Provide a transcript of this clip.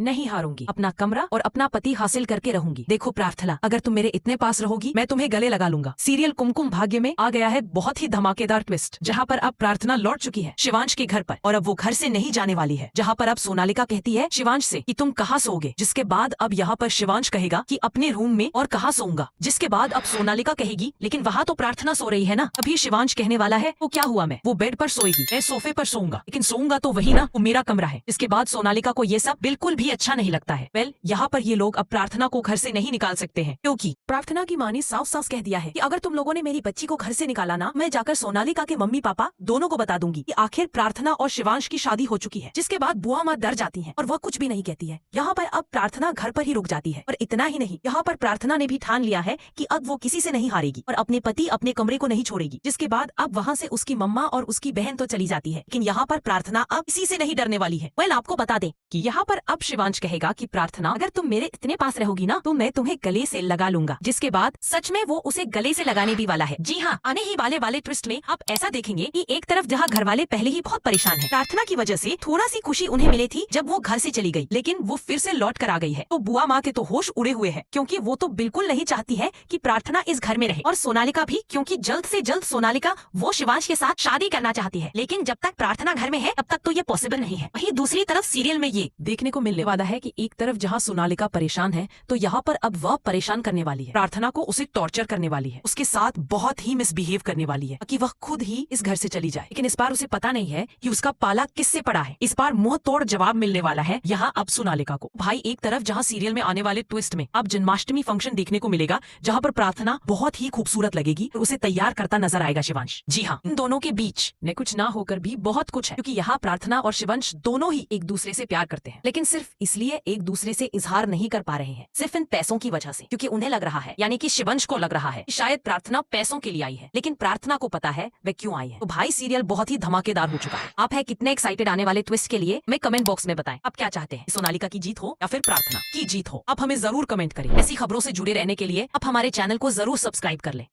नहीं हारूंगी, अपना कमरा और अपना पति हासिल करके रहूंगी। देखो प्रार्थना, अगर तुम मेरे इतने पास रहोगी मैं तुम्हें गले लगा लूंगा। सीरियल कुमकुम भाग्य में आ गया है बहुत ही धमाकेदार ट्विस्ट, जहाँ पर अब प्रार्थना लौट चुकी है शिवांश के घर पर और अब वो घर से नहीं जाने वाली है। जहाँ पर अब सोनालिका कहती है शिवांश से कि तुम कहाँ सोओगे, जिसके बाद अब यहाँ पर शिवांश कहेगा कि अपने रूम में और कहाँ सोऊंगा, जिसके बाद अब सोनालिका कहेगी लेकिन वहाँ तो प्रार्थना सो रही है ना। अभी शिवांश कहने वाला है वो क्या हुआ, मैं वो बेड पर सोएगी, मैं सोफे पर सोऊंगा, लेकिन सोऊंगा तो वही ना, वो मेरा कमरा है। इसके बाद सोनालिका को ये सब बिल्कुल भी अच्छा नहीं लगता है। वेल, यहाँ पर ये लोग अब प्रार्थना को घर से नहीं निकाल सकते हैं, क्योंकि प्रार्थना की माँ ने साफ साफ कह दिया है कि अगर तुम लोगों ने मेरी बच्ची को घर से निकाला ना, मैं जाकर सोनालिका के मम्मी पापा दोनों को बता दूंगी कि आखिर प्रार्थना और शिवांश की शादी हो चुकी है। जिसके बाद बुआ माँ डर जाती है और वह कुछ भी नहीं कहती है। यहाँ पर अब प्रार्थना घर पर ही रुक जाती है और इतना ही नहीं, यहाँ पर प्रार्थना ने भी ठान लिया है कि अब वो किसी से नहीं हारेगी और अपने पति अपने कमरे को नहीं छोड़ेगी। जिसके बाद अब वहाँ से उसकी मम्मा और उसकी बहन तो चली जाती है, लेकिन यहाँ पर प्रार्थना अब किसी से नहीं डरने वाली है। वेल, आपको बता दें कि यहाँ पर अब शिवांश कहेगा कि प्रार्थना, अगर तुम मेरे इतने पास रहोगी ना तो मैं तुम्हें गले से लगा लूंगा। जिसके बाद सच में वो उसे गले से लगाने भी वाला है। जी हाँ, आने ही वाले ट्विस्ट में आप ऐसा देखेंगे कि एक तरफ जहाँ घर वाले पहले ही बहुत परेशान हैं, प्रार्थना की वजह से थोड़ा सी खुशी उन्हें मिली थी जब वो घर से चली गई, लेकिन वो फिर से लौट कर आ गई है, तो बुआ माँ के तो होश उड़े हुए हैं, क्योंकि वो तो बिल्कुल नहीं चाहती है कि प्रार्थना इस घर में रहे, और सोनालिका भी, क्योंकि जल्द से जल्द सोनालिका वो शिवांश के साथ शादी करना चाहती है, लेकिन जब तक प्रार्थना घर में है तब तक तो ये पॉसिबल नहीं है। वहीं दूसरी तरफ सीरियल में ये देखने को मिलने वाला है कि एक तरफ जहाँ सोनालिका परेशान है तो यहाँ पर अब वह परेशान करने वाली है प्रार्थना को, उसे टॉर्चर करने वाली है, उसके साथ बहुत ही मिसबिहेव करने वाली है कि वह खुद ही इस घर से चली जाए। लेकिन इस बार उसे पता नहीं है कि उसका पाला किससे पड़ा है। इस बार मुंह तोड़ जवाब मिलने वाला है यहाँ अब सोनालिका को। भाई, एक तरफ जहाँ सीरियल में आने वाले ट्विस्ट में अब जन्माष्टमी फंक्शन देखने को मिलेगा, जहाँ पर प्रार्थना बहुत ही खूबसूरत लगेगी और उसे तैयार करता नजर आएगा शिवांश। जी हाँ, इन दोनों के बीच में कुछ ना होकर भी बहुत कुछ है, क्योंकि यहाँ प्रार्थना और शिवांश दोनों ही एक दूसरे से प्यार करते हैं, लेकिन सिर्फ इसलिए एक दूसरे से इजहार नहीं कर पा रहे हैं, सिर्फ इन पैसों की वजह से, क्योंकि उन्हें लग रहा है, यानी कि शिवांश को लग रहा है कि शायद प्रार्थना पैसों के लिए आई है, लेकिन प्रार्थना को पता है वे क्यों आई है। तो भाई, सीरियल बहुत ही धमाकेदार हो चुका है। आप है कितने एक्साइटेड आने वाले ट्विस्ट के लिए, मैं कमेंट बॉक्स में बताएं आप क्या चाहते हैं, सोनालिका की जीत हो या फिर प्रार्थना की जीत हो। आप हमें जरूर कमेंट करें। ऐसी खबरों से जुड़े रहने के लिए आप हमारे चैनल को जरूर सब्सक्राइब कर लें।